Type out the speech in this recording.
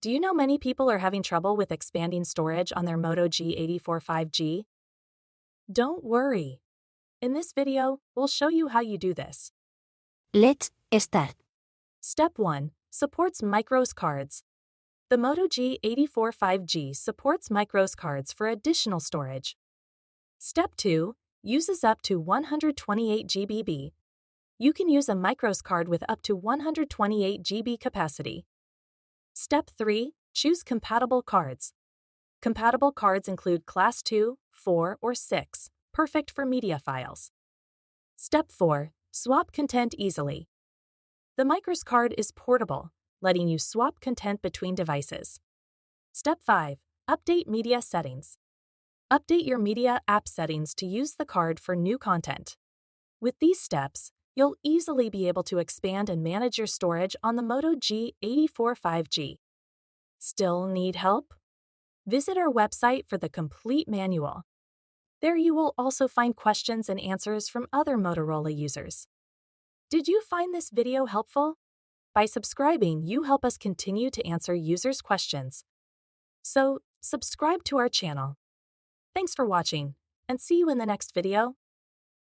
Do you know many people are having trouble with expanding storage on their Moto G84 5G? Don't worry. In this video, we'll show you how you do this. Let's start. Step 1. Supports microSD cards. The Moto G84 5G supports microSD cards for additional storage. Step 2. Uses up to 128 GB. You can use a microSD card with up to 128 GB capacity. Step 3. Choose compatible cards. Compatible cards include Class 2, 4, or 6, perfect for media files. Step 4. Swap content easily. The microSD card is portable, letting you swap content between devices. Step 5. Update media settings. Update your media app settings to use the card for new content. With these steps, you'll easily be able to expand and manage your storage on the Moto G84 5G. Still need help? Visit our website for the complete manual. There you will also find questions and answers from other Motorola users. Did you find this video helpful? By subscribing, you help us continue to answer users' questions. So, subscribe to our channel. Thanks for watching, and see you in the next video.